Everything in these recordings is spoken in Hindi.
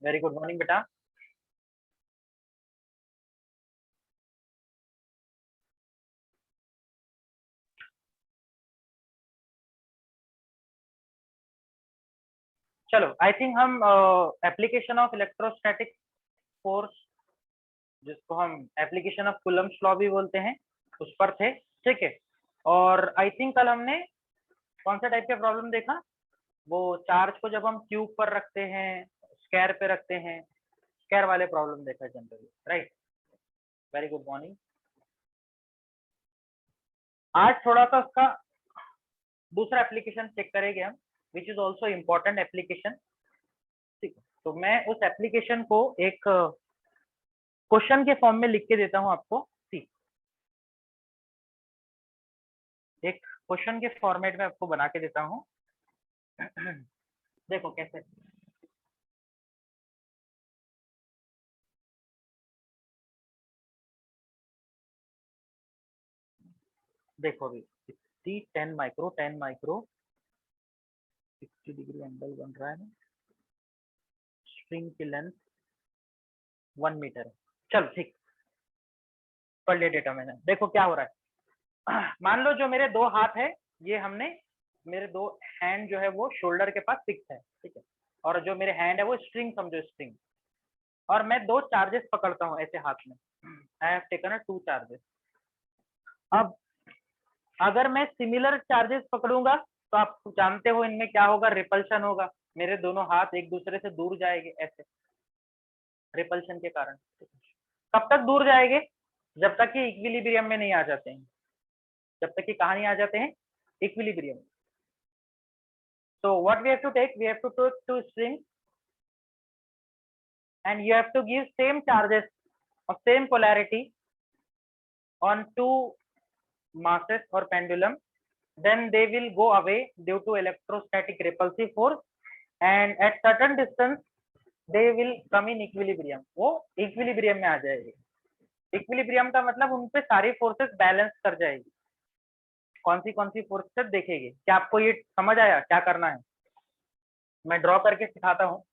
वेरी गुड मॉर्निंग बेटा। चलो आई थिंक हम एप्लीकेशन ऑफ इलेक्ट्रोस्टैटिक फोर्स, जिसको हम एप्लीकेशन ऑफ कूलम्ब्स लॉ भी बोलते हैं, उस पर थे। ठीक है, और आई थिंक कल हमने कौन सा टाइप का प्रॉब्लम देखा, वो चार्ज को जब हम क्यूब पर रखते हैं, स्क्वायर पे रखते हैं, स्क्वायर वाले प्रॉब्लम देखा generally, right. Very good morning. आज थोड़ा सा उसका दूसरा एप्लीकेशन चेक करेंगे हम, which is also important application. ठीक है, तो मैं उस एप्लीकेशन को एक क्वेश्चन के फॉर्म में लिख के देता हूं आपको। सी, एक क्वेश्चन के फॉर्मेट में आपको बना के देता हूं। देखो कैसे, देखो अभी 10 माइक्रो 60 डिग्री एंगल बन रहा है ना, स्ट्रिंग की लेंथ 1 मीटर है। चलो ठीक, पढ़ लिया डेटा मैंने। देखो क्या हो रहा है, मान लो जो मेरे दो हाथ है, ये हमने, मेरे दो हैंड जो है वो शोल्डर के पास फिक्स है, ठीक है, और जो मेरे हैंड है वो स्ट्रिंग, समझो स्ट्रिंग, और मैं दो चार्जेस पकड़ता हूँ ऐसे हाथ में। I have taken 2 charges. अब अगर मैं सिमिलर चार्जेस पकड़ूंगा तो आप जानते हो इनमें क्या होगा, रिपल्शन होगा, मेरे दोनों हाथ एक दूसरे से दूर जाएंगे ऐसे, रिपल्शन के कारण। कब तक दूर जाएंगे, जब तक कि इक्विलिब्रियम में नहीं आ जाते हैं, जब तक कि कहाँ नहीं आ जाते हैं, equilibrium. So what we have to take, we have to take two strings and you have to give same charges of same polarity on two masses or pendulum, then they will go away due to electrostatic repulsive force, and at certain distance they will come in equilibrium, वो equilibrium में आ जाएगी। इक्विलिब्रियम का मतलब उन पे सारी फोर्सेस बैलेंस कर जाएगी। कौन सी फोर्सेस देखेंगे, क्या आपको ये समझ आया क्या करना है, मैं ड्रॉ करके सिखाता हूँ।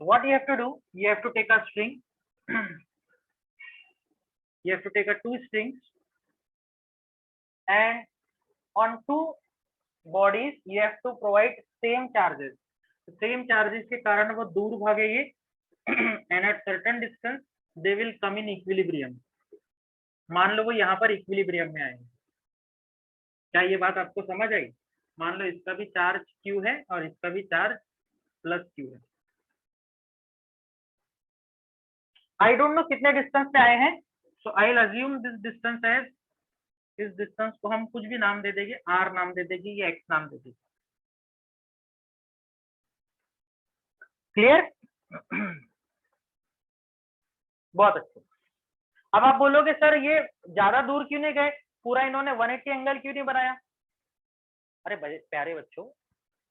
What you have to do, you have to take a string, you have to take a 2 strings and on 2 bodies you have to provide same charges, same charges के कारण वो दूर भागेंगे and at certain distance they will come in equilibrium। मान लो वो यहाँ पर इक्विलिब्रियम में आएंगे। क्या ये बात आपको समझ आई? मान लो इसका भी चार्ज Q है और इसका भी चार्ज प्लस Q है। आई डोंट नो कितने डिस्टेंस पे आए हैं, so I will assume this distance as, इस डिस्टेंस को हम कुछ भी नाम दे देंगे, R नाम दे देंगे या X नाम दे देंगे। क्लियर? बहुत अच्छे। अब आप बोलोगे सर ये ज्यादा दूर क्यों नहीं गए, पूरा इन्होंने 180 एंगल क्यों नहीं बनाया? अरे प्यारे बच्चों,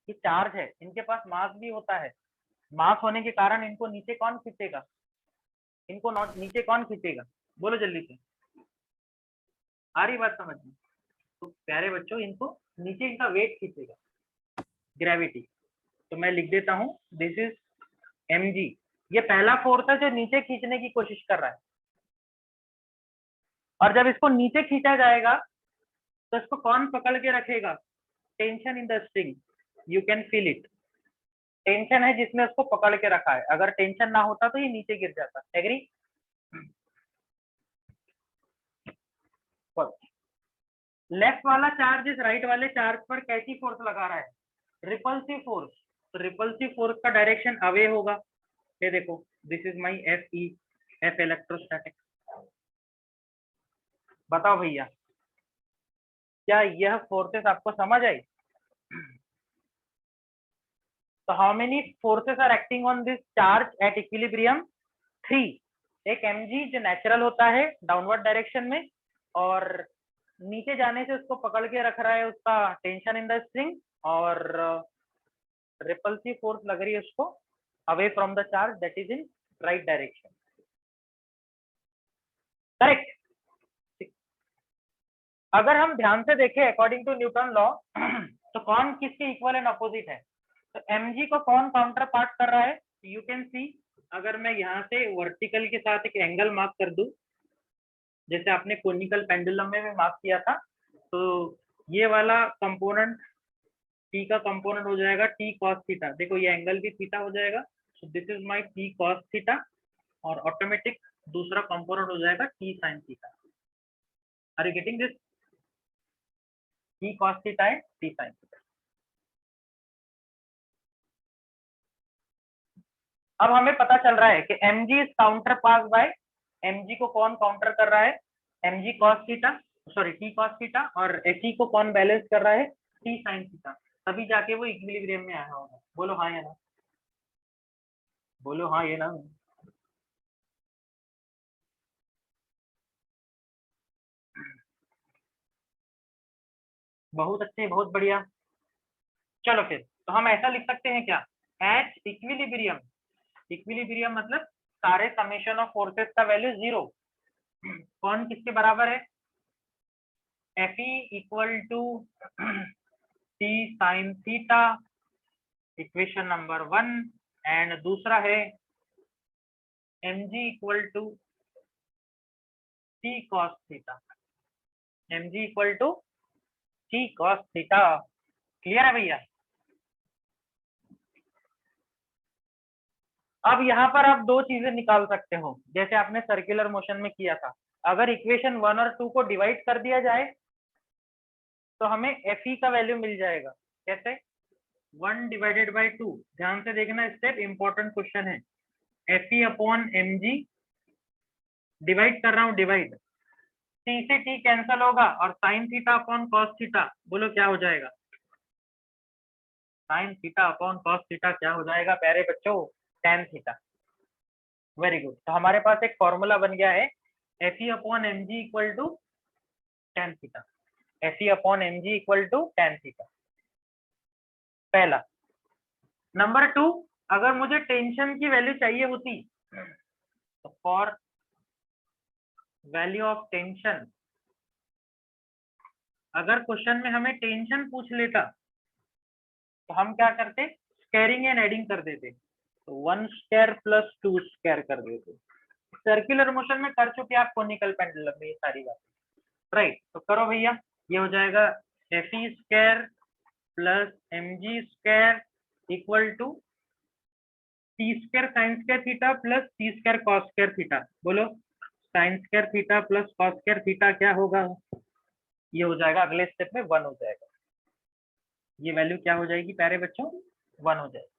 ये चार्ज है, इनके पास मास भी होता है, मास होने के कारण इनको नीचे कौन खींचेगा, इनको नीचे कौन खींचेगा, बोलो जल्दी से, आ रही बात समझ में? तो प्यारे बच्चों, इनको नीचे इनका वेट खींचेगा, ग्रेविटी। तो मैं लिख देता हूं, दिस इज mg, ये पहला फोर्स है जो नीचे खींचने की कोशिश कर रहा है, और जब इसको नीचे खींचा जाएगा तो इसको कौन पकड़ के रखेगा, tension in the string, you can feel it, tension है जिसमें उसको पकड़ के रखा है, अगर टेंशन ना होता तो ये नीचे गिर जाता। एग्री? लेफ्ट वाला चार्ज इस राइट वाले चार्ज पर कैसी फोर्स लगा रहा है, रिपल्सिव फोर्स। तो रिपल्सिव फोर्स का डायरेक्शन अवे होगा, ये देखो, this is my F E, F electrostatic. बताओ भैया, क्या यह फोर्सेस आपको समझ आई? तो how many forces are acting on this charge at equilibrium? 3। एक mg जो नेचुरल होता है डाउनवर्ड डायरेक्शन में, और नीचे जाने से उसको पकड़ के रख रहा है उसका टेंशन इन द स्ट्रिंग, और रिपल्सिव फोर्स लग रही है उसको away from the charge that is in right direction. Correct? अगर हम ध्यान से देखें अकॉर्डिंग टू न्यूटन लॉ, तो कौन किसके इक्वल एंड अपोजिट है? तो mg को कौन काउंटर पार्ट कर रहा है, यू कैन सी, अगर मैं यहाँ से वर्टिकल के साथ एक एंगल मार्क कर दूं, जैसे आपने कोनिकल पेंडुलम में भी मार्क किया था, तो ये वाला कंपोनेंट टी का कंपोनेंट हो जाएगा टी कॉस थीटा। देखो ये एंगल भी थीटा हो जाएगा, so this is my T cos theta, और ऑटोमेटिक दूसरा कंपोनेंट हो जाएगा T sine theta. Are you getting this? T cos theta है टी साइन थीटा। अब हमें पता चल रहा है कि mg is counter pass by, mg को कौन काउंटर कर रहा है? mg cos theta, sorry T cos theta, और he को कौन बैलेंस कर रहा है? t sin theta. तभी जाके वो इक्विलिब्रियम में आया होगा। बोलो हाँ या ना, बोलो हाँ ये ना। बहुत अच्छे, बहुत बढ़िया। चलो फिर तो हम ऐसा लिख सकते हैं क्या, एच इक्विलिब्रियम, इक्विलिब्रियम मतलब सारे समेशन ऑफ फोर्सेस का वैल्यू जीरो, कौन किसके बराबर है? Fe equal to T sine theta, equation number 1, and दूसरा है mg equal to T cos theta, mg equal to T cos theta. Clear है भैया? अब यहाँ पर आप दो चीजें निकाल सकते हो, जैसे आपने सर्कुलर मोशन में किया था। अगर इक्वेशन 1 और 2 को डिवाइड कर दिया जाए तो हमें Fe का वैल्यू मिल जाएगा। कैसे? 1 डिवाइडेड बाई 2, ध्यान से देखना, स्टेप इंपॉर्टेंट क्वेश्चन है। Fe अपॉन mg, डिवाइड कर रहा हूँ, डिवाइड, टी से टी कैंसल होगा, और sine theta upon cos theta, बोलो क्या हो जाएगा? Sine theta upon cos theta क्या हो जाएगा प्यारे बच्चों? Tan theta. Very good. तो हमारे पास एक फॉर्मूला बन गया है, Fe upon M G equal to tan theta, Fe upon M G equal to tan theta, पहला। नंबर 2, अगर मुझे टेंशन की वैल्यू चाहिए होती तो फॉर वैल्यू ऑफ टेंशन, अगर क्वेश्चन में हमें टेंशन पूछ लेता तो हम क्या करते? स्क्वायरिंग एंड एडिंग कर देते, तो 1 स्क्वायर प्लस 2 स्क्वायर कर देते। सर्कुलर मोशन में कर चुके आप कोनिकल पेंडुलम में ये सारी बातें, राइट? तो करो भैया, ये हो जाएगा Fe square plus mg square equal to T square sine square theta plus T square cos square theta. बोलो sine square theta plus cos square theta क्या होगा? ये हो जाएगा अगले स्टेप में 1 हो जाएगा, ये वैल्यू क्या हो जाएगी प्यारे बच्चों? 1 हो जाएगी,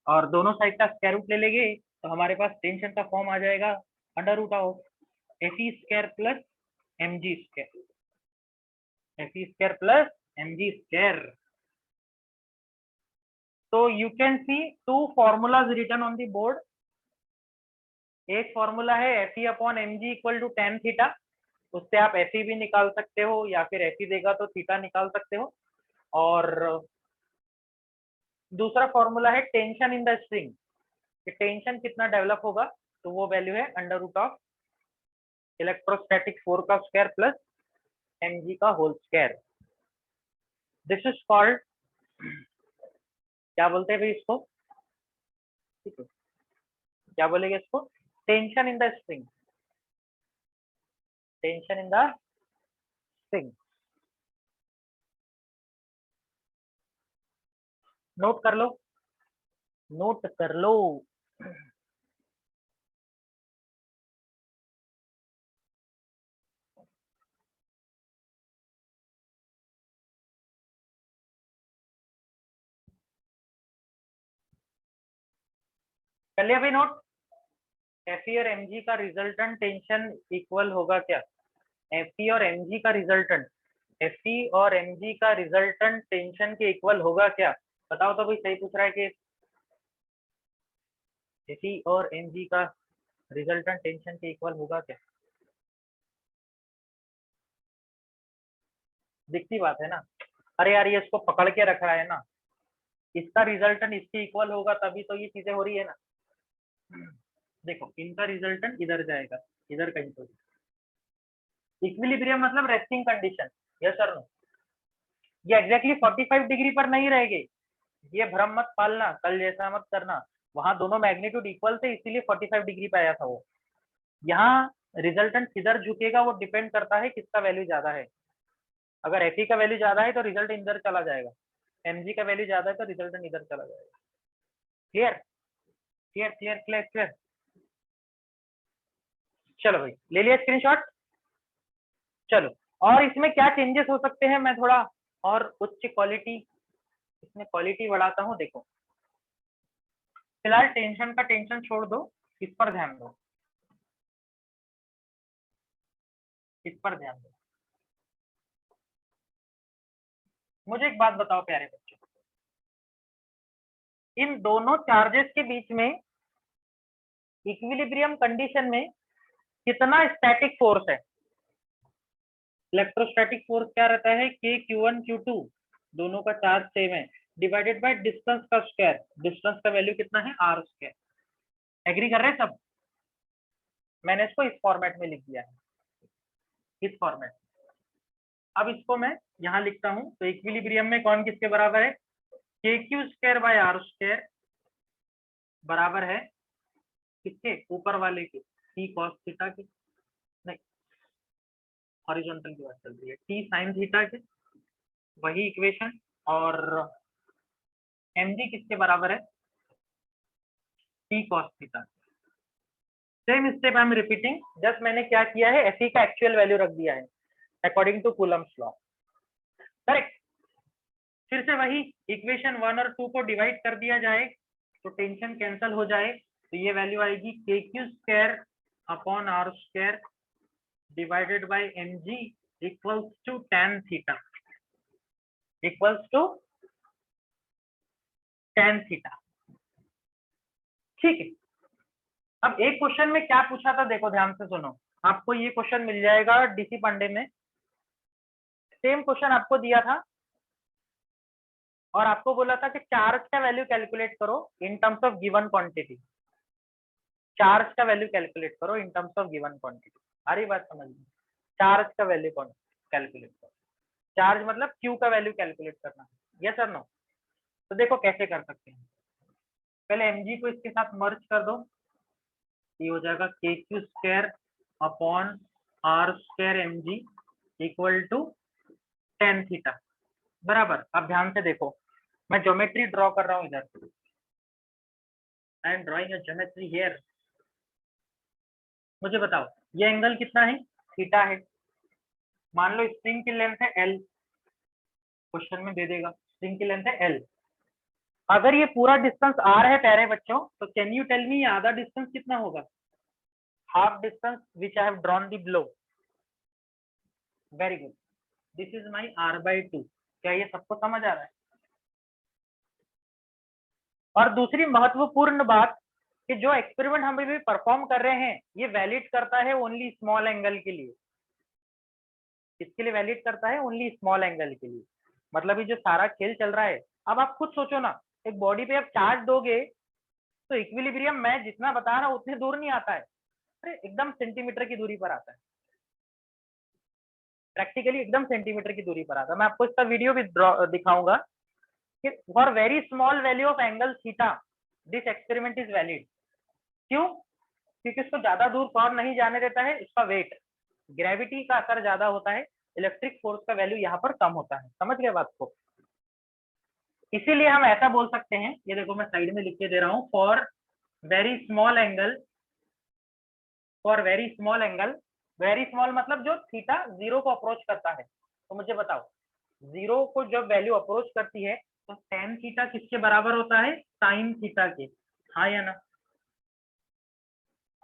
और दोनों साइड का स्क्वायर रूट ले लेंगे तो हमारे पास टेंशन का फॉर्म आ जाएगा under root of Fe square plus mg square, Fe square plus mg square. So you can see two formulas written on the board. एक फॉर्मूला है Fe upon M G equal to tan theta, उससे आप Fe भी निकाल सकते हो, या फिर Fe देगा तो थीटा निकाल सकते हो। और दूसरा फॉर्मूला है टेंशन इन द स्ट्रिंग, कि टेंशन कितना डेवलप होगा, तो वो वैल्यू है under root of electrostatic force का स्क्वायर प्लस mg का whole square. This is called, क्या बोलते हैं भाई इसको? ठीक है, क्या बोलेंगे इसको? Tension in the string, tension in the string. Note कर लो, नोट कर लो। कर लिया भाई नोट? Fe और mg का रिजल्टेंट टेंशन इक्वल होगा क्या? Fe और mg का रिजल्टेंट, Fe और mg का रिजल्टेंट टेंशन के इक्वल होगा क्या? बताओ तो भाई, सही पूछ रहा है कि Fe और mg का रिजल्टेंट टेंशन के इक्वल होगा क्या? दिखती बात है ना। अरे यार ये इसको पकड़ के रख रहा है ना, इसका रिजल्टेंट इसके इक्वल होगा तभी तो ये चीजें हो रही है ना। देखो इनका रिजल्टेंट इधर जाएगा, इधर कहीं तो। इक्विलिब्रियम मतलब रेस्टिंग कंडीशन, यस और नो? ये एग्जैक्टली 45 डिग्री पर नहीं रहेंगे, ये भ्रम मत पालना, कल जैसा मत करना। वहां दोनों मैग्नीट्यूड इक्वल थे, इसीलिए 45 डिग्री पे आया था वो। यहाँ रिजल्टेंट किधर झुकेगा वो डिपेंड करता है किसका वैल्यू ज्यादा है। अगर एफ का वैल्यू ज्यादा है तो रिजल्ट इधर चला जाएगा, एमजी का वैल्यू ज्यादा है तो रिजल्टेंट इधर चला जाएगा। Clear clear clear clear clear. चलो भाई ले लिया स्क्रीनशॉट। चलो, और इसमें क्या चेंजेस हो सकते हैं, मैं थोड़ा और उच्च क्वालिटी इसमें क्वालिटी बढ़ाता हूँ। देखो फिलहाल टेंशन का टेंशन छोड़ दो, इस पर ध्यान दो, इस पर ध्यान दो। मुझे एक बात बताओ प्यारे बच्चों, इन दोनों चार्जेस के बीच में इक्विलिब्रियम कंडीशन में कितना स्टैटिक फोर्स है? इलेक्ट्रोस्टैटिक फोर्स क्या रहता है, के Q1 Q2 दोनों का चार्ज सेम है, डिवाइडेड बाय डिस्टेंस का स्क्वायर। डिस्टेंस का वैल्यू कितना है, r स्क्वायर। एग्री कर रहे हैं सब? मैंने इसको इस फॉर्मेट में लिख दिया है, इस फॉर्मेट। अब इसको मैं यहाँ लिखता हूँ, तो इक्विलिब्रियम में कौन किसके बराबर है, K Q square by R square बराबर है किसके, ऊपर वाले के, टी कॉस थीटा के, नहीं हॉरिजॉन्टल की बात चल रही है, टी साइन थीटा के, वही इक्वेशन। और mg किसके बराबर है, T cos theta. Same step I am repeating, just मैंने क्या किया है, एफ का एक्चुअल वैल्यू रख दिया है according to Coulomb's law. Correct. फिर से वही इक्वेशन 1 और 2 को डिवाइड कर दिया जाए तो टेंशन कैंसिल हो जाए, तो ये वैल्यू आएगी K Q square upon R square divided by mg equals to tan theta, equals to tan theta. ठीक है। अब एक क्वेश्चन में क्या पूछा था, देखो ध्यान से सुनो, आपको ये क्वेश्चन मिल जाएगा डीसी पांडे में। सेम क्वेश्चन आपको दिया था और आपको बोला था कि चार्ज का वैल्यू कैलकुलेट करो in terms of given quantity. Charge का वैल्यू कैलकुलेट करो in terms of given quantity. आ रही बात समझ में? चार्ज का वैल्यू कैलकुलेट करो, चार्ज मतलब क्यू का वैल्यू कैलकुलेट करना। यस और नो? तो देखो कैसे कर सकते हैं, पहले mg को इसके साथ मर्ज कर दो, ये हो जाएगा K Q square upon R square mg equal to tan theta बराबर। अब ध्यान से देखो, मैं ज्योमेट्री ड्रॉ कर रहा हूँ इधर, I am drawing a geometry here. मुझे बताओ ये एंगल कितना है, थीटा है। मान लो स्प्रिंग की लेंथ है L, क्वेश्चन में दे देगा स्प्रिंग की लेंथ है L। अगर ये पूरा डिस्टेंस R है प्यारे बच्चों, तो कैन यू टेल मी आधा डिस्टेंस कितना होगा, half distance which I have drawn the below. Very good, this is my R/2। क्या ये सबको समझ आ रहा है? और दूसरी महत्वपूर्ण बात कि जो एक्सपेरिमेंट हम अभी परफॉर्म कर रहे हैं ये वैलिड करता है ओनली स्मॉल एंगल के लिए। किसके लिए वैलिड करता है, ओनली स्मॉल एंगल के लिए। मतलब ये जो सारा खेल चल रहा है, अब आप खुद सोचो ना, एक बॉडी पे आप चार्ज दोगे तो इक्विलिब्रियम मैं जितना बता रहा हूँ उतनी दूर नहीं आता है, अरे एकदम सेंटीमीटर की दूरी पर आता है, प्रैक्टिकली एकदम सेंटीमीटर की दूरी पर आता है। मैं आपको इसका वीडियो भी दिखाऊंगा कि for very small value of angle theta this experiment is valid. क्यों? क्योंकि उसको ज्यादा दूर कौन नहीं जाने देता है, उसका वेट, ग्रेविटी का असर ज्यादा होता है, इलेक्ट्रिक फोर्स का वैल्यू यहाँ पर कम होता है। समझ गए बात को? इसीलिए हम ऐसा बोल सकते हैं, ये देखो मैं साइड में लिख के दे रहा हूँ, for very small angle, for very small angle, very small मतलब जो थीटा जीरो को अप्रोच करता है। तो मुझे बताओ जीरो को जब वैल्यू अप्रोच करती है तो tan थीटा किसके बराबर होता है, sin थीटा के। हाँ या ना?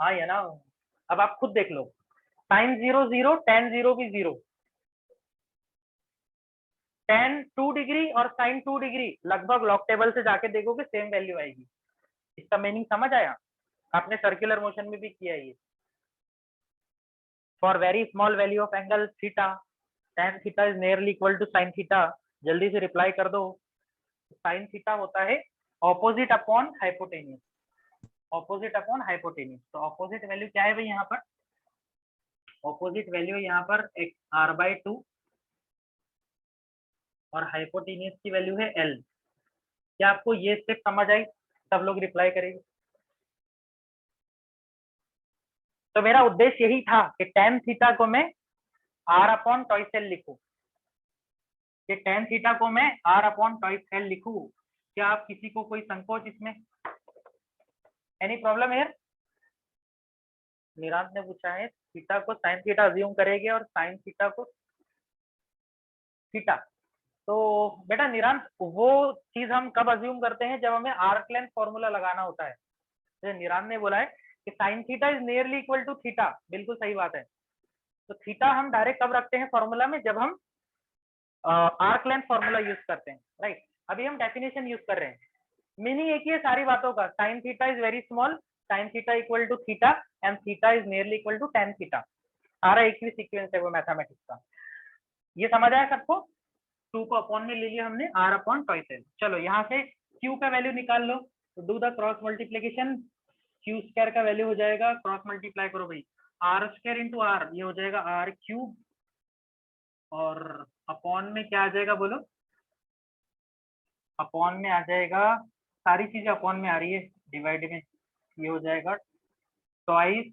हाँ या ना? अब आप खुद देख लो, sin 0 0, tan 0 भी 0, tan 2 डिग्री और sin 2 डिग्री लगभग लॉग टेबल से जाके देखोगे सेम वैल्यू आएगी। इसका मीनिंग समझ आया? आपने सर्कुलर मोशन में भी किया ये। For very small value of angle theta tan theta is nearly equal to sin theta. जल्दी से रिप्लाई कर दो। sin थीटा होता है opposite upon hypotenuse, opposite upon hypotenuse. तो ऑपोजिट वैल्यू क्या है भाई यहाँ पर, ऑपोजिट वैल्यू यहाँ पर एक R/2 और हाइपोटेन्यूज की वैल्यू है L। क्या आपको ये स्टेप समझ आई? सब लोग रिप्लाई करेंगे। तो मेरा उद्देश्य यही था कि tan थीटा को मैं r अपॉन टॉइस एल लिखूं, कि tan थीटा को मैं r अपॉन टॉइस एल लिखूं। क्या आप किसी को कोई संकोच इसमें? Any problem here? निरांत ने पूछा है थीटा को साइन थीटा अज्यूम करेंगे और साइन थीटा को थीटा। तो बेटा निरांत, वो चीज हम कब अज्यूम करते हैं? जब हमें आर्क लेंथ फॉर्मूला लगाना होता है। तो निरांत ने बोला है कि sine theta is nearly equal to theta, बिल्कुल सही बात है। तो थीटा हम डायरेक्ट कब रखते हैं फॉर्मूला में? जब हम आर्क लेंथ फॉर्मूला यूज करते हैं, राइट। अभी हम डेफिनेशन यूज कर रहे हैं, मीनिंग एक ही है सारी बातों का। Sine theta is very small, sine theta equal to theta and theta is nearly equal to tan theta. सारा एक ही सीक्वेंस है वो मैथमेटिक्स का। ये समझ आया सबको? 2 को अपॉन में ले लिया हमने, r अपॉन टॉइस एल। चलो यहाँ से q का वैल्यू निकाल लो, तो do the cross multiplication. q square का वैल्यू हो जाएगा, क्रॉस मल्टीप्लाई करो भाई, r स्क्वायर इंटू आर, ये हो जाएगा r क्यूब, और अपॉन में क्या आ जाएगा बोलो? अपॉन में आ जाएगा, सारी चीजें अपॉन में आ रही है, डिवाइड में ये हो जाएगा ट्वाइस,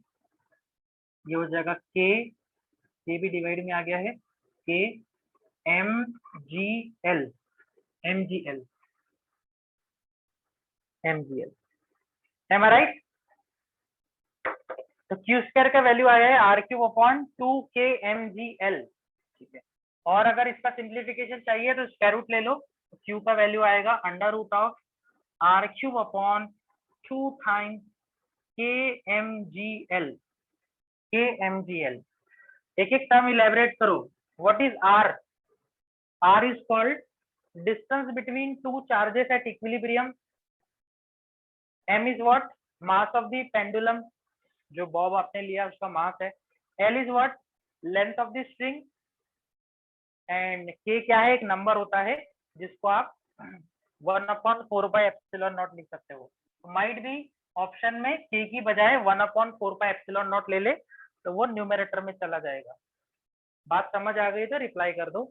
ये हो जाएगा के भी डिवाइड में आ गया है, K M G L, M G L, M G L, am I right? तो क्यू स्क्वायर का वैल्यू आया है आर क्यूब अपॉन 2 kmgl, ठीक है। और अगर इसका सिंप्लीफिकेशन चाहिए तो स्क्वायर रूट ले लो, क्यू का वैल्यू आएगा under root of R cube upon 2 times kmgl, kmgl। एक एक टर्म इलेबरेट करो। What is R? R is called distance between two charges at equilibrium. m is what? Mass of the pendulum, जो बॉब आपने लिया उसका मास है। L is what? Length of the string. And K क्या है? एक नंबर होता है जिसको आप 1/4πε0 लिख सकते हो। माइट बी ऑप्शन में के की बजाय 1/4πε0 ले ले, तो वो न्यूमरेटर में चला जाएगा। बात समझ आ गई तो रिप्लाई कर दो।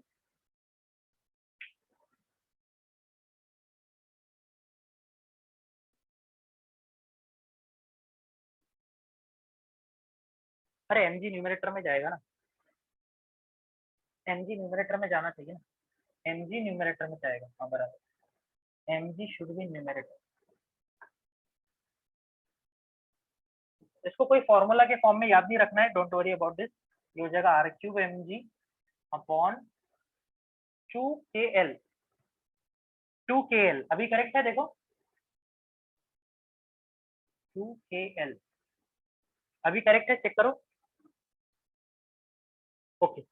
अरे mg न्यूमरेटर में जाएगा ना, mg न्यूमरेटर में जाना चाहिए ना, mg न्यूमरेटर में जाएगा। हाँ बराबर, mg शुड बी न्यूमरेटर। इसको कोई फॉर्मूला के फॉर्म में याद नहीं रखना है, डोंट वरी अबाउट दिस। ये हो जाएगा R cube M G upon 2kl, 2kl अभी करेक्ट है, देखो 2kl अभी करेक्ट है, चेक करो। ओके,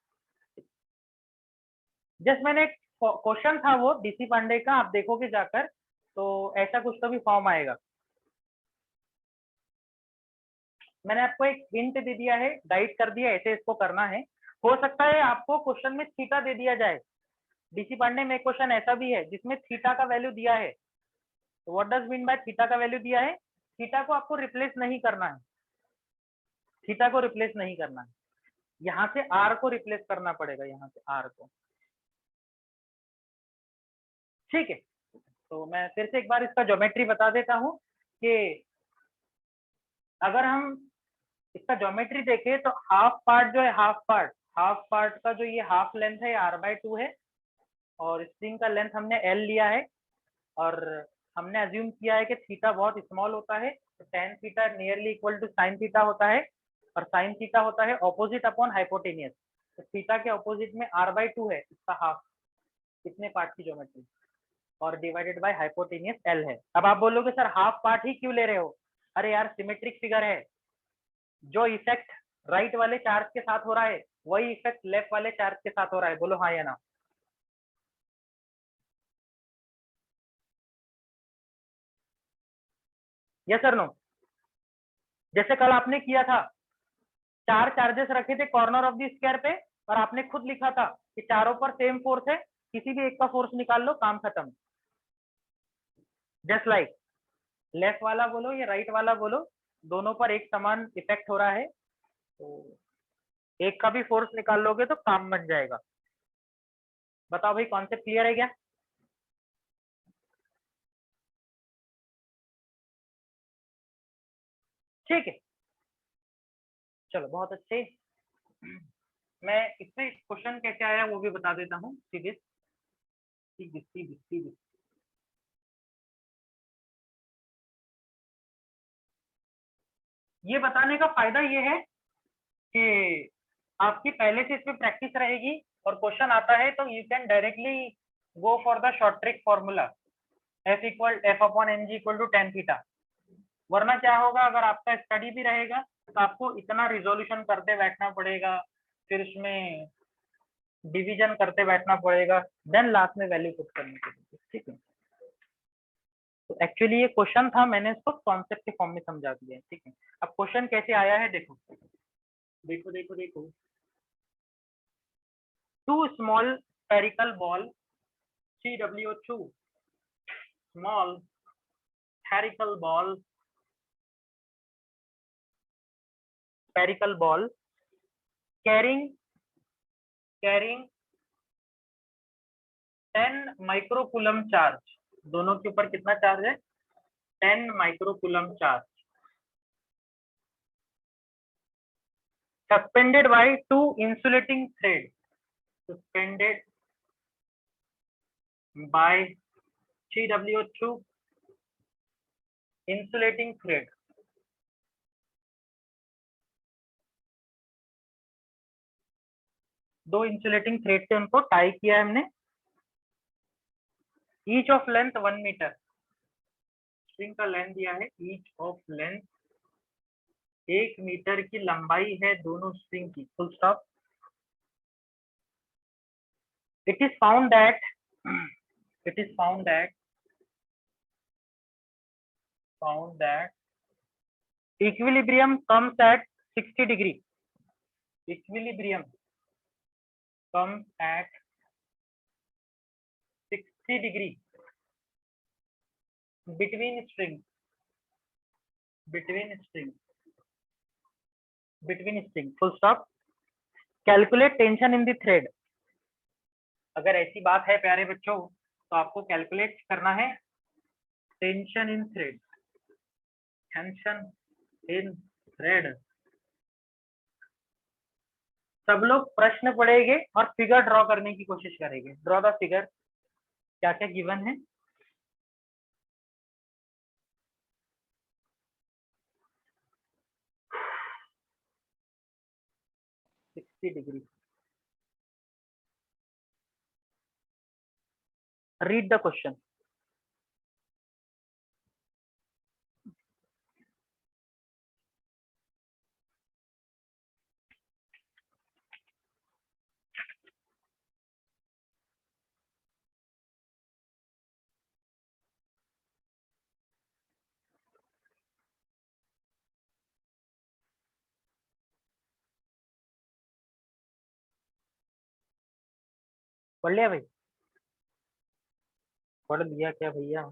जस्ट मैंने क्वेश्चन था वो डीसी पांडे का, आप देखोगे जाकर तो ऐसा कुछ तो भी फॉर्म आएगा। मैंने आपको एक हिंट दे दिया है, गाइड कर दिया, ऐसे इसको करना है। हो सकता है आपको क्वेश्चन में थीटा दे दिया जाए। डीसी पांडे में क्वेश्चन ऐसा भी है जिसमें थीटा का वैल्यू दिया है। तो what does mean by theta का वैल्यू दिया है? थीटा को आपको रिप्लेस नहीं करना है, थीटा को रिप्लेस नहीं करना है, यहाँ से आर को रिप्लेस करना पड़ेगा, यहाँ से आर को, ठीक है। तो मैं फिर से एक बार इसका ज्योमेट्री बता देता हूँ कि अगर हम इसका ज्योमेट्री देखें तो हाफ पार्ट जो है, हाफ पार्ट का जो ये हाफ लेंथ है r/2 है, और स्ट्रिंग का लेंथ हमने l लिया है, और हमने अज्यूम किया है कि थीटा बहुत स्मॉल होता है, तो tan theta nearly equal to sin theta होता है, और sin थीटा होता है ऑपोजिट अपॉन हाइपोटेनियस। तो थीटा के ऑपोजिट में r/2 है, इसका हाफ, कितने पार्ट की ज्योमेट्री, और डिवाइडेड बाय हाइपोटेनियस l है। अब आप बोलोगे सर हाफ पार्ट ही क्यों ले रहे हो? अरे यार सिमेट्रिक फिगर है, जो इफेक्ट राइट वाले चार्ज के साथ हो रहा है वही इफेक्ट लेफ्ट वाले चार्ज के साथ हो रहा है। बोलो हाँ या ना? Yes sir no? जैसे कल आपने किया था, 4 चार्जेस रखे थे कॉर्नर ऑफ द स्क्वायर पे, और आपने खुद लिखा था कि चारों पर सेम फोर्स है, किसी भी एक का फोर्स निकाल लो, काम खत्म। जस्ट लाइक लेफ्ट वाला बोलो या राइट वाला बोलो, दोनों पर एक समान इफेक्ट हो रहा है, तो एक का भी फोर्स निकाल लोगे तो काम बन जाएगा। बताओ भाई, कॉन्सेप्ट क्लियर है क्या? ठीक है, चलो बहुत अच्छे। मैं इसमें क्वेश्चन कैसे आया वो भी बता देता हूँ सीधे सीधे सीधे सीधे। ये बताने का फायदा ये है कि आपकी पहले से इसमें प्रैक्टिस रहेगी और क्वेश्चन आता है तो you can directly go for the short trick formula F/ng=tan theta. वरना क्या होगा, अगर आपका स्टडी भी रहेगा तो आपको इतना रिजोल्यूशन करते बैठना पड़ेगा, फिर उसमें डिवीजन करते बैठना पड़ेगा, देन लास्ट में वैल्यू पुट करने के लिए। ठीक है, तो एक्चुअली ये क्वेश्चन था, मैंने इसको कॉन्सेप्ट के फॉर्म में समझा दिया है। ठीक है, अब क्वेश्चन कैसे आया है देखो देखो देखो देखो। Two small spherical ball CW2 small spherical ball carrying 10 microcoulomb charge. दोनों के ऊपर कितना चार्ज है? 10 microcoulomb charge. Suspended by 2 insulating thread. Suspended by CW2 insulating thread. दो इंसुलेटिंग थ्रेड से उनको टाई किया है हमने। Each of length 1 metre. String का लेंथ दिया है, ईच ऑफ लेंथ 1 मीटर की लंबाई है दोनों स्ट्रिंग की। Full stop. It is found that equilibrium comes at 60 degree. Equilibrium comes at 60 degree between string. Full stop. Calculate tension in the thread. अगर ऐसी बात है प्यारे बच्चों तो आपको कैलकुलेट करना है टेंशन इन थ्रेड। सब लोग प्रश्न पढ़ेंगे और फिगर ड्रॉ करने की कोशिश करेंगे। Draw the figure. क्या क्या गिवन है? डिग्री। Read the question. पढ़ लिया भाई? पढ़ लिया क्या भैया?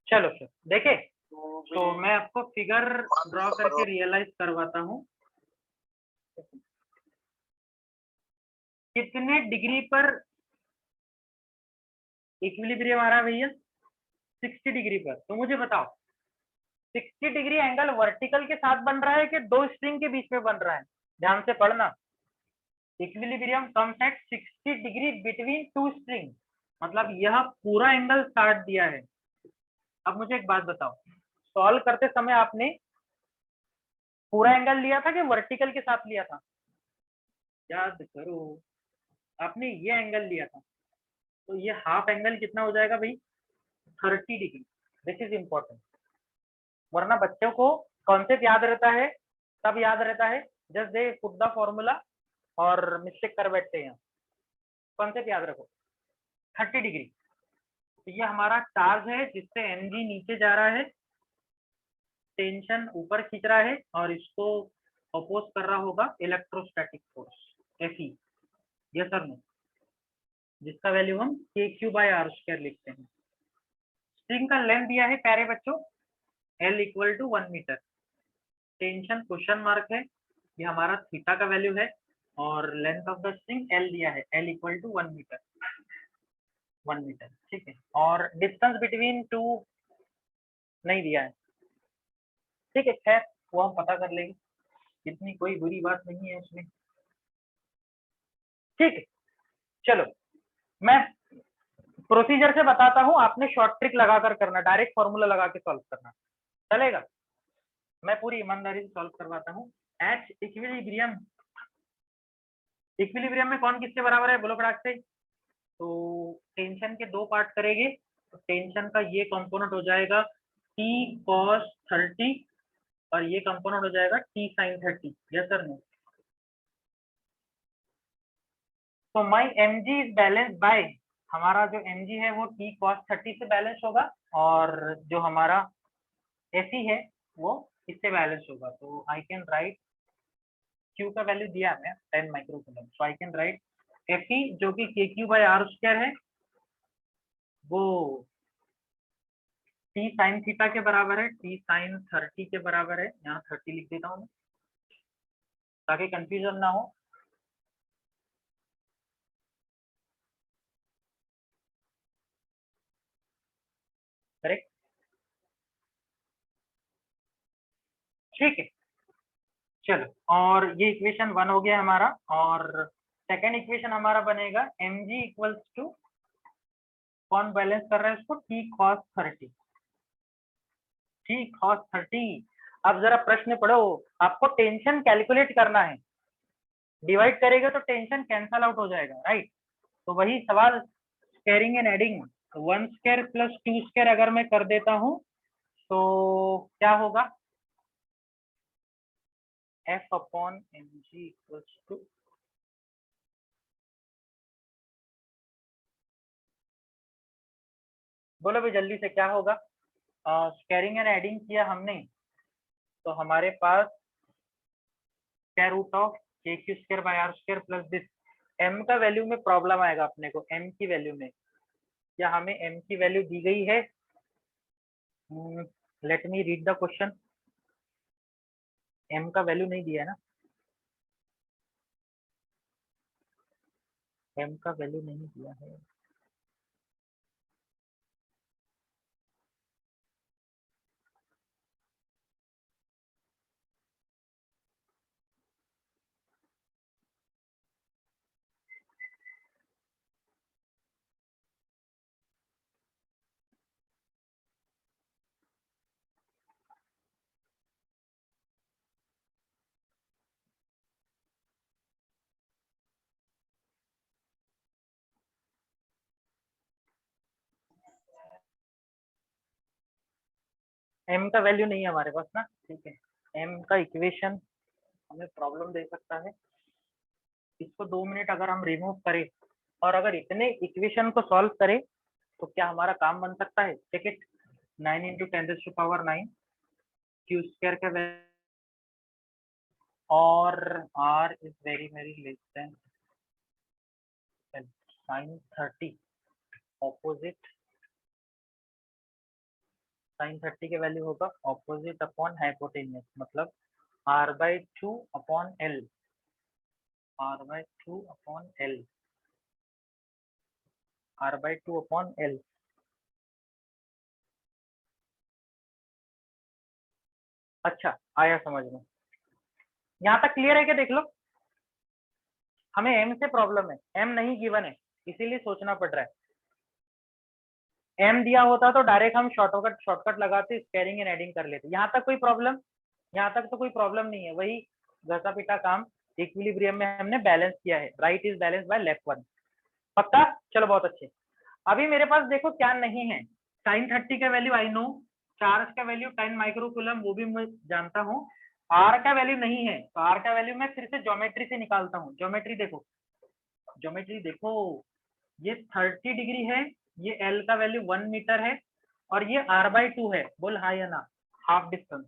चलो सर देखे, तो मैं आपको फिगर ड्रॉ करके रियलाइज करवाता हूँ। कितने डिग्री पर इक्विलिब्रियम आ रहा है भैया? 60 डिग्री पर। तो मुझे बताओ 60 डिग्री एंगल वर्टिकल के साथ बन रहा है कि दो स्ट्रिंग के बीच में बन रहा है? ध्यान से पढ़ना। Equilibrium comes at 60 degree between two string, मतलब यह पूरा एंगल 60 दिया है। अब मुझे एक बात बताओ, सॉल्व करते समय आपने पूरा एंगल लिया था कि वर्टिकल के साथ लिया था? याद करो, आपने ये एंगल लिया था, तो ये हाफ एंगल कितना हो जाएगा भाई? 30 डिग्री। दिस इज इंपॉर्टेंट, वरना बच्चों को कॉन्सेप्ट याद रहता है, तब याद रहता है just they put the formula और मिस्टेक कर बैठते हैं। कॉन्सेप्ट याद रखो। 30 डिग्री, तो ये हमारा चार्ज है जिससे एनजी नीचे जा रहा है, टेंशन ऊपर खींच रहा है और इसको अपोज कर रहा होगा electrostatic force Fe। Yes sir no, जिसका वैल्यू हम KQ/r² लिखते हैं। स्ट्रिंग का लेंथ दिया है प्यारे बच्चों L = 1 metre. Tension question mark है, ये हमारा थीटा का वैल्यू है और length of the string L दिया है, L equal to 1 metre, 1 metre, ठीक है। और डिस्टेंस बिटवीन टू नहीं दिया है, ठीक है, खैर वो हम पता कर लेंगे, इतनी कोई बुरी बात नहीं है उसमें, ठीक है। चलो मैं प्रोसीजर से बताता हूँ, आपने शॉर्ट ट्रिक लगाकर करना, डायरेक्ट फॉर्मूला लगा के सॉल्व करना, चलेगा? मैं पूरी ईमानदारी से सॉल्व करवाता हूँ। एच इक्विलिब्रियम, इक्विलिब्रियम में कौन किसके बराबर है, बोलो फटाक से। तो टेंशन के दो पार्ट करेंगे, तो टेंशन का ये कंपोनेंट हो जाएगा t cos 30 और ये कंपोनेंट हो जाएगा t sin 30, yes sir no. तो my mg is balance by, हमारा जो mg है वो t cos 30 से बैलेंस होगा और जो हमारा fe है वो इससे बैलेंस होगा। तो आई कैन राइट, q का वैल्यू दिया है 10 microcoulomb, so I can right fe जो कि kq/r² है वो t sin थीटा के बराबर है, t sin 30 के बराबर है, यहाँ 30 लिख देता हूँ ताकि कंफ्यूजन ना हो। करेक्ट, ठीक है। चलो, और ये इक्वेशन 1 हो गया हमारा, और सेकेंड इक्वेशन हमारा बनेगा mg इक्वल्स टू, कौन बैलेंस कर रहा है उसको, t cos 30, t cos 30। अब जरा प्रश्न पढ़ो, आपको टेंशन कैलकुलेट करना है, डिवाइड करेगा तो टेंशन कैंसल आउट हो जाएगा, राइट। तो वही सवाल, squaring and adding, 1 square plus 2 square अगर मैं कर देता हूँ तो क्या होगा, f upon mg equals to, बोलो भाई जल्दी से क्या होगा। स्क्वायरिंग एंड एडिंग किया हमने तो हमारे पास square root of kq² plus this, m का वैल्यू में प्रॉब्लम आएगा अपने को, m की वैल्यू में, क्या हमें m की वैल्यू दी गई है, let me read the question, m का वैल्यू नहीं दिया है ना, m का वैल्यू नहीं दिया है, m का वैल्यू नहीं है हमारे पास ना, ठीक है। m का इक्वेशन हमें प्रॉब्लम दे सकता है, इसको 2 मिनट अगर हम रिमूव करें और अगर इतने इक्वेशन को सॉल्व करें तो क्या हमारा काम बन सकता है, check it, 9 into 10⁹9 Q square का वैल्यू, और r is very very less than sin 30, opposite sin 30 के वैल्यू होगा ऑपोजिट अपॉन हाइपोटेन्यूस, मतलब r/2 upon l, r/2 upon l, r/2 upon l। अच्छा आया समझ में, यहाँ तक क्लियर है क्या, देख लो, हमें m से प्रॉब्लम है, m नहीं गिवन है इसीलिए सोचना पड़ रहा है, m दिया होता तो डायरेक्ट हम शॉर्टकट लगाते, स्क्वायरिंग एंड एडिंग कर लेते, यहाँ तक कोई प्रॉब्लम, यहाँ तक तो कोई प्रॉब्लम नहीं है, वही घसा पिटा काम, इक्विलिब्रियम में हमने बैलेंस किया है, right is balance by left one, पक्का, चलो बहुत अच्छे। अभी मेरे पास देखो क्या नहीं है, sin 30 का वैल्यू आई नो, चार्ज का वैल्यू 10 माइक्रोकूलम वो भी मैं जानता हूँ, r का वैल्यू नहीं है, तो r का वैल्यू मैं फिर से ज्योमेट्री से निकालता हूँ, ज्योमेट्री देखो, ज्योमेट्री देखो, ये 30 डिग्री है, ये l का वैल्यू 1 मीटर है और ये r/2 है, बोल हाँ या ना, हाफ डिस्टेंस,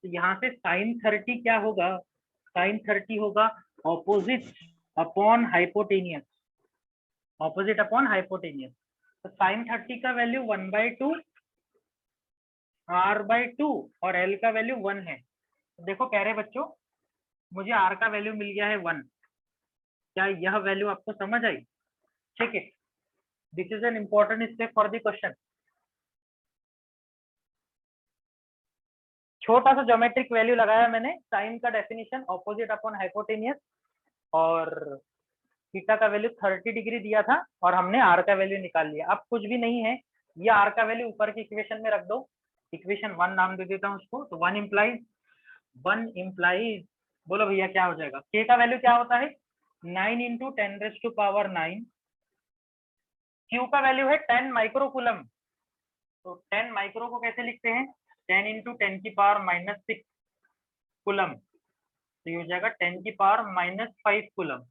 तो यहाँ से sin 30 क्या होगा, sin 30 होगा opposite upon hypotenuse, opposite upon hypotenuse, तो sin 30 का वैल्यू 1/2 r/2 और l का वैल्यू 1 है, देखो कह रहे बच्चों, मुझे आर का वैल्यू मिल गया है 1। क्या यह वैल्यू आपको समझ आई? Check it, this is an important step for the question. छोटा सा ज्योमेट्रिक वैल्यू लगाया मैंने, साइन का डेफिनेशन ऑपोजिट अपॉन हाइपोटेनियस, और थीटा का वैल्यू 30 डिग्री दिया था, और हमने आर का वैल्यू निकाल लिया। अब कुछ भी नहीं है, ये आर का वैल्यू ऊपर की इक्वेशन में रख दो, इक्वेशन 1 नाम दे देता हूँ उसको। तो 1 इम्प्लाइज, बोलो भैया क्या हो जाएगा? के का वैल्यू क्या होता है? 9 इंटू 10⁻⁹। क्यू का वैल्यू है 10 माइक्रोकूलम। तो 10 माइक्रो को कैसे लिखते हैं? 10 इंटू 10⁻⁻6 कूलम। तो ये हो जाएगा 10⁻⁻5 कूलम,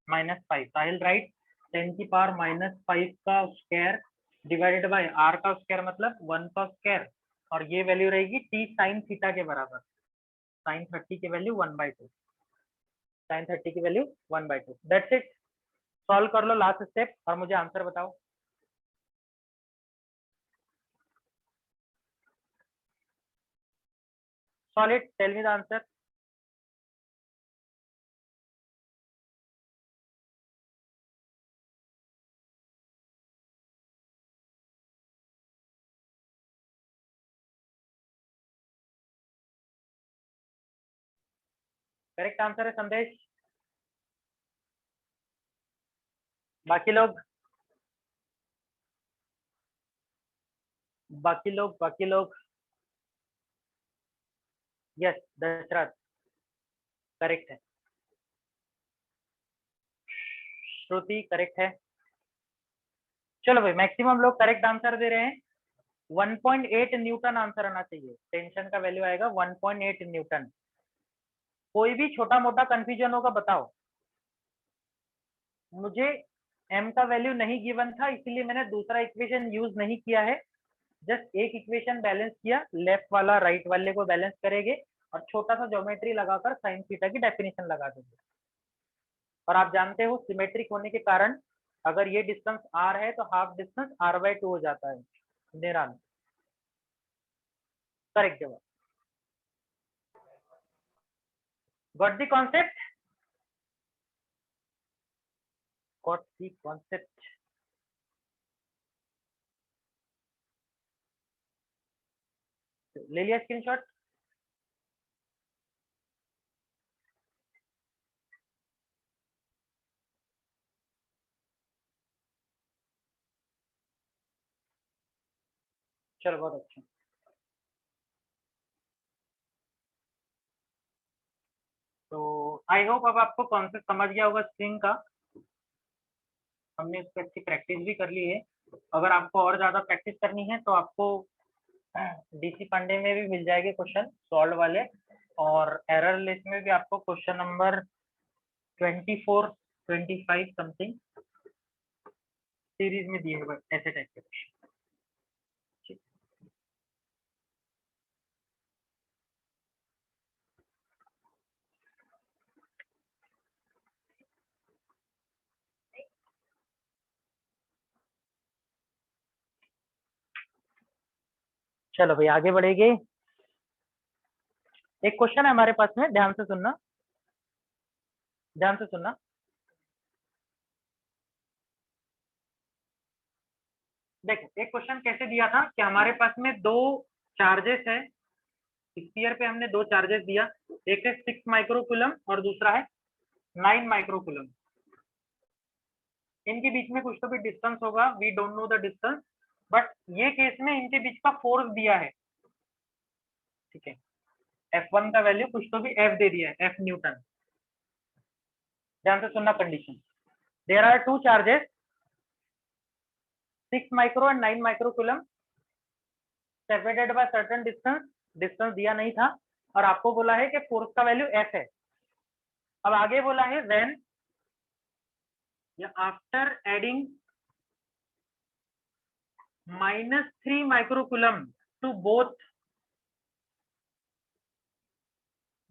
-5। आई विल राइट 10⁻⁻5 का स्क्वायर डिवाइडेड बाय आर का स्क्वायर, मतलब 1 का स्क्वायर, और ये वैल्यू रहेगी टी साइन थीटा के बराबर। साइन 30 की वैल्यू 1/2, साइन 30 की वैल्यू 1/2। That's it. सॉल्व कर लो लास्ट स्टेप और मुझे आंसर बताओ। Solve it, tell me the answer. Correct answer है संदेश। बाकी लोग, बाकी लोग। यस दशरथ, करेक्ट है। श्रुति करेक्ट है। चलो भाई, मैक्सिमम लोग करेक्ट आंसर दे रहे हैं। 1.8 न्यूटन आंसर आना चाहिए। टेंशन का वैल्यू आएगा 1.8 न्यूटन। कोई भी छोटा मोटा कंफ्यूजन होगा बताओ। मुझे m का वैल्यू नहीं गिवन था, इसलिए मैंने दूसरा इक्वेशन यूज नहीं किया है। जस्ट एक इक्वेशन बैलेंस किया, लेफ्ट वाला राइट वाले को बैलेंस करेंगे, और छोटा सा ज्योमेट्री लगाकर साइन थीटा की डेफिनेशन लगा देंगे। और आप जानते हो सिमेट्रिक होने के कारण अगर ये डिस्टेंस r है तो हाफ डिस्टेंस r/2 हो जाता है। निरान, करेक्ट जवाब। Got the concept? Got the concept? ले लिया स्क्रीनशॉट? चलो बहुत अच्छा। तो आई होप अब आपको कॉन्सेप्ट समझ गया होगा स्ट्रिंग का। हमने इसकी अच्छी प्रैक्टिस भी कर ली है। अगर आपको और ज्यादा प्रैक्टिस करनी है तो आपको डीसी पांडे में भी मिल जाएंगे क्वेश्चन सॉल्व वाले, और एरर लिस्ट में भी आपको क्वेश्चन नंबर 24 25 समथिंग सीरीज में दिए हुए ऐसे टाइप के क्वेश्चन। चलो भाई आगे बढ़ेंगे। एक क्वेश्चन है हमारे पास में, ध्यान से सुनना, ध्यान से सुनना। देखो एक क्वेश्चन कैसे दिया था कि हमारे पास में दो चार्जेस है, स्फीयर पे हमने दो चार्जेस दिया, एक है 6 माइक्रोकूलम और दूसरा है 9 माइक्रोकूलम। इनके बीच में कुछ तो भी डिस्टेंस होगा, we don't know the distance, but ये केस में इनके बीच का फोर्स दिया है। ठीक है, F1 का वैल्यू कुछ तो भी F दे दिया है, F न्यूटन। ध्यान से सुनना condition. There are two charges 6 micro and 9 microcoulomb separated by certain distance. Distance दिया नहीं था, और आपको बोला है कि फोर्स का वैल्यू F है। अब आगे बोला है व्हेन या after adding -3 microcoulomb to both,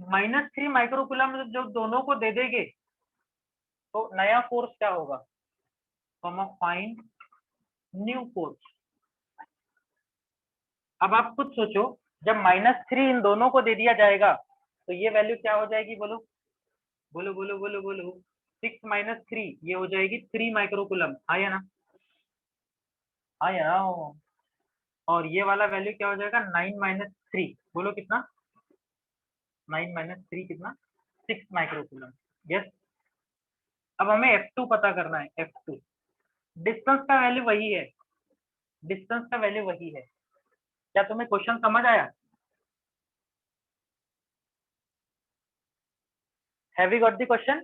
-3 microcoulomb जो दोनों को दे देंगे तो नया फोर्स क्या होगा? Find new force. अब आप खुद सोचो, जब -3 इन दोनों को दे दिया जाएगा तो ये वैल्यू क्या हो जाएगी, बोलो बोलो बोलो बोलो बोलो। 6 माइनस 3 ये हो जाएगी 3 माइक्रोकुलम, आया ना, आया ना। और ये वाला वैल्यू क्या हो जाएगा, 9 माइनस 3, बोलो कितना, 9 माइनस 3 कितना, 6 माइक्रोकुलम। यस, अब हमें F2 पता करना है, F2 डिस्टेंस का वैल्यू वही है, डिस्टेंस का वैल्यू वही है। क्या तुम्हें क्वेश्चन समझ आया? Have you got the question?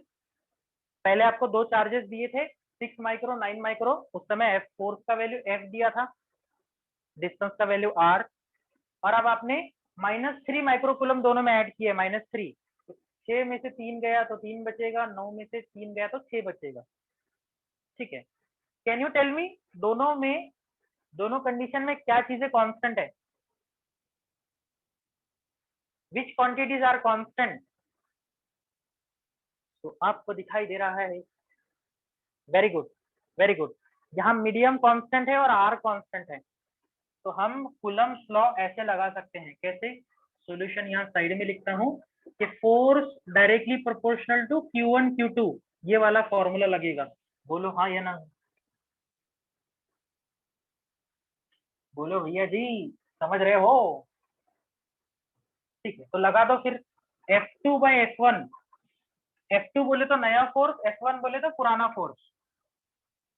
पहले आपको दो चार्जेस दिए थे, 6 माइक्रो 9 माइक्रो, उस समय F फोर्स का वैल्यू F दिया था, डिस्टेंस का वैल्यू R, और अब आपने -3 माइक्रोकुलम दोनों में ऐड किया, -3, 6 में से 3 गया तो 3 बचेगा, 9 में से 3 गया तो 6 बचेगा। ठीक है, कैन यू टेल मी दोनों में, दोनों कंडीशन में क्या चीजें कांस्टेंट है, विच क्वांटिटीज आर कांस्टेंट? तो आपको दिखाई दे रहा है, वेरी गुड वेरी गुड, यहाँ मीडियम कांस्टेंट है और आर कांस्टेंट है, तो हम कूलम्स लॉ ऐसे लगा सकते हैं, कैसे? सॉल्यूशन यहाँ साइड में लिखता हूँ कि force directly proportional to Q1 Q2, ये वाला फॉर्मूला लगेगा। बोलो हाँ या ना, बोलो भैया जी, समझ रहे हो? ठीक है, तो लगा दो फिर, F2 बाई F1, F2 बोले तो नया फोर्स, F1 बोले तो पुराना फोर्स,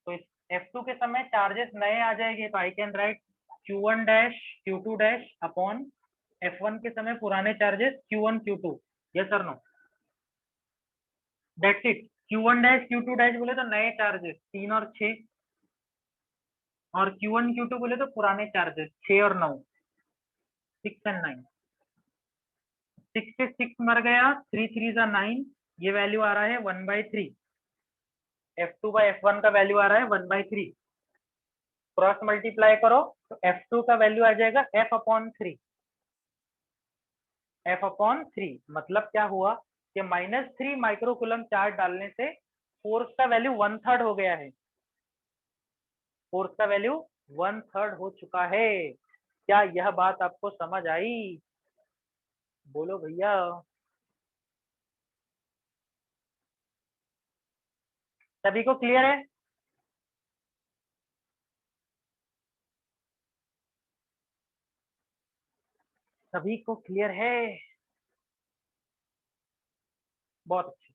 तो इस F2 के समय चार्जेस नए आ जाएंगे, तो I can write Q1 dash Q2 dash upon F1 के समय पुराने चार्जेस Q1 Q2, यस और no, that's it. Q1 dash Q2 dash बोले तो नए चार्जेस 3 और 6, और Q1 Q2 बोले तो पुराने चार्जेस 6 और 9, 6 एंड 9, 6 से 6 मर गया, 3 3 जा 9, ये वैल्यू आ रहा है 1/3, F2 बाई F1 का वैल्यू आ रहा है 1/3, क्रॉस मल्टीप्लाई करो तो F2 का वैल्यू आ जाएगा F/3, F/3, मतलब क्या हुआ कि -3 माइक्रोकुलम चार्ज डालने से फोर्स का वैल्यू 1/3 हो गया है, फोर्स का वैल्यू 1/3 हो चुका है। क्या यह बात आपको समझ आई? बोलो भैया, सभी को क्लियर है? सभी को क्लियर है? बहुत अच्छे,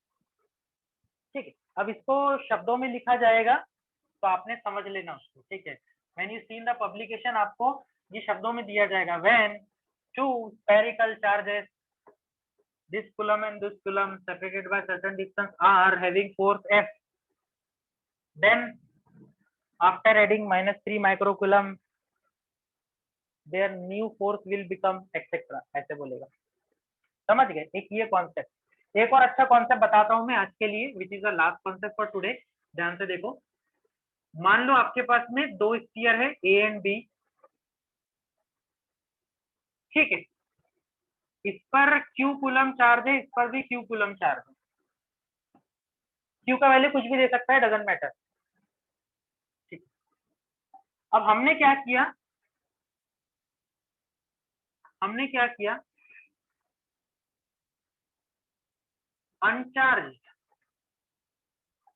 ठीक है। अब इसको शब्दों में लिखा जाएगा, तो आपने समझ लेना उसको, ठीक है। When you see the publication, आपको ये शब्दों में दिया जाएगा, when two spherical charges this coulomb and this coulomb separated by certain distance are having force F, then after adding -3 microcoulomb their new force will become etc, ऐसे बोलेगा। समझ गए? एक ये कॉन्सेप्ट। एक और अच्छा कॉन्सेप्ट बताता हूं मैं आज के लिए, which is the last concept for today. ध्यान से देखो, मान लो आपके पास में दो स्फीयर है ए एंड बी, ठीक है, इस पर Q कूलम चार्ज है, इस पर भी Q कूलम चार्ज है, Q का वैल्यू कुछ भी दे सकता है, डजंट मैटर, ठीक। अब हमने क्या किया, हमने क्या किया, अनचार्ज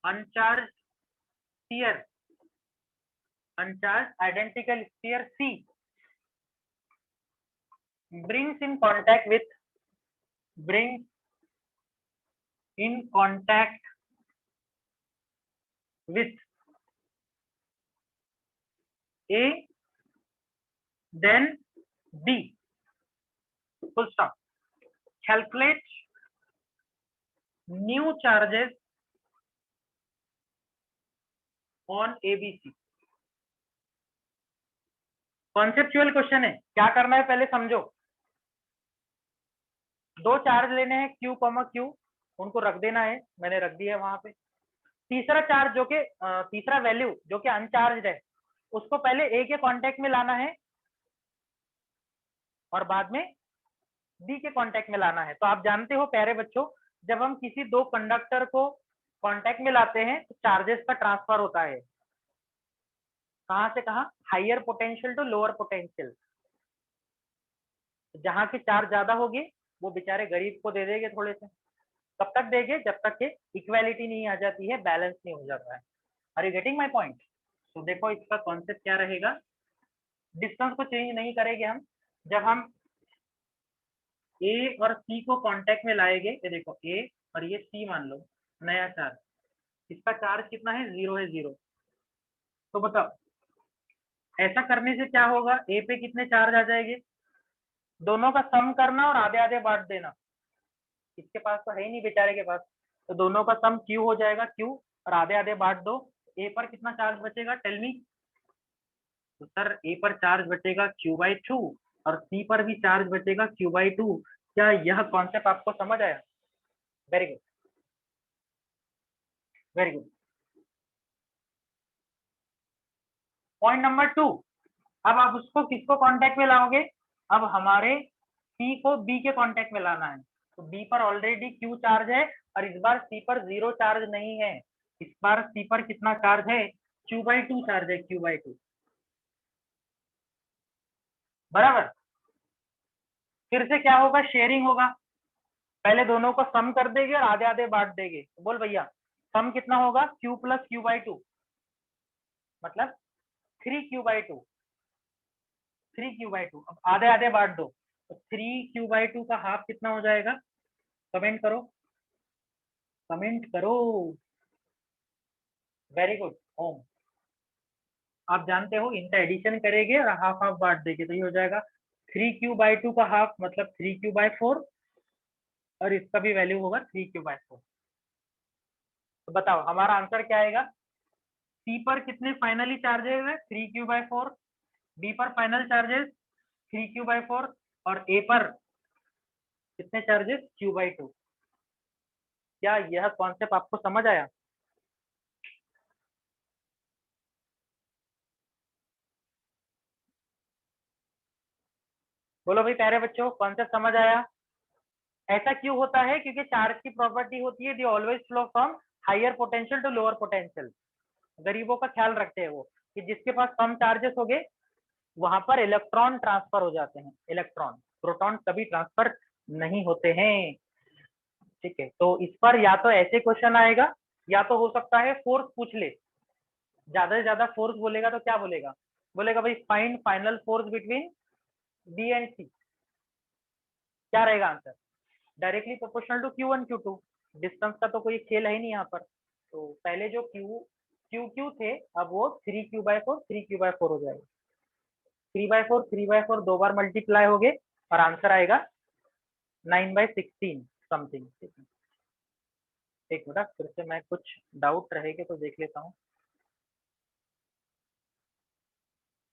अनचार्ज sphere, अनचार्ज identical sphere C brings in contact with, brings in contact with A, then B, full stop. Calculate new charges on ABC। Conceptual question है, क्या करना है पहले समझो। दो चार्ज लेने हैं Q, Q, उनको रख देना है, मैंने रख दिया है वहां पे। तीसरा चार्ज जो कि तीसरा वैल्यू जो कि अनचार्ज है, उसको पहले A के कांटेक्ट में लाना है और बाद में B के कांटेक्ट में लाना है। तो आप जानते हो प्यारे बच्चों, जब हम किसी दो कंडक्टर को कांटेक्ट में लाते हैं तो चार्जेस का ट्रांसफर होता है, कहां से कहां, higher potential to lower potential. जहां की चार्ज ज्यादा होगी वो बेचारे गरीब को दे देंगे थोड़े से। कब तक देंगे? जब तक के इक्वालिटी नहीं आ जाती है, बैलेंस नहीं हो जाता है। Are you getting my point? तो देखो इसका कॉन्सेप्ट क्या रहेगा, डिस्टेंस को चेंज नहीं करेंगे हम। जब हम ए और सी को कांटेक्ट में लाएंगे, ये देखो ए और ये सी मान लो, नया चार्ज, इसका चार्ज कितना है? 0 है, 0। तो बताओ ऐसा करने से क्या होगा, ए पे कितने चार्ज आ जाएंगे? दोनों का सम करना और आधे आधे बांट देना। इसके पास तो है ही नहीं बेचारे के पास, तो दोनों का सम क्यू हो जाएगा, क्यू, और आधे आधे बांट दो। ए पर कितना चार्ज बचेगा, टेल मी? तो सर ए पर चार्ज बचेगा Q/2 और सी पर भी चार्ज बचेगा Q/2। क्या यह कॉन्सेप्ट आपको समझ आया? Very good, very good. Point number 2, अब आप उसको किसको कांटेक्ट में लाओगे? अब हमारे सी को बी के कांटेक्ट में लाना है। तो बी पर ऑलरेडी क्यू चार्ज है और इस बार सी पर 0 चार्ज नहीं है, इस बार सी पर कितना चार्ज है? Q/2 चार्ज है, Q/2। बराबर। फिर से क्या होगा, शेयरिंग होगा। पहले दोनों को सम कर देंगे और आधे आधे बांट देंगे। तो बोल भैया सम कितना होगा? Q + Q/2, मतलब 3Q/2, 3Q/2। अब आधे आधे बांट दो, तो 3Q/2 का हाफ कितना हो जाएगा? कमेंट करो, कमेंट करो। वेरी गुड ओम। आप जानते हो इनका एडिशन करेंगे और हाफ हाफ बांट देंगे, तो ये हो जाएगा 3Q/2 का हाफ, मतलब 3Q/4, और इसका भी वैल्यू होगा 3Q/4। तो बताओ हमारा आंसर क्या आएगा? सी पर कितने फाइनली चार्जेस है? 3Q/4। बी पर फाइनल चार्जेस 3Q/4 और ए पर कितने चार्जेस? Q/2। क्या यह कॉन्सेप्ट आपको समझ आया? बोलो भाई प्यारे बच्चों, कॉन्सेप्ट समझ आया? ऐसा क्यों होता है? क्योंकि चार्ज की प्रॉपर्टी होती है, they always flow from higher potential to lower potential. गरीबों का ख्याल रखते हैं वो, कि जिसके पास कम चार्जेस हो गए वहां पर इलेक्ट्रॉन ट्रांसफर हो जाते हैं, इलेक्ट्रॉन, प्रोटॉन कभी ट्रांसफर नहीं होते हैं। ठीक है, तो इस पर या तो ऐसे क्वेश्चन आएगा, या तो हो सकता है फोर्स पूछ ले। ज्यादा से ज्यादा फोर्स बोलेगा तो क्या बोलेगा? बोलेगा भाई find final force between B and C. क्या रहेगा answer? Directly proportional to Q1 Q2। Distance का तो कोई खेल है ही नहीं यहाँ पर। तो पहले जो Q थे, अब वो 3Q/4 3Q/4 हो जाएगा। 3/4 दो बार मल्टीप्लाई हो गए और आंसर आएगा 9/16 समथिंग। एक मिनट, फिर से मैं कुछ डाउट रहेगा तो देख लेता हूँ।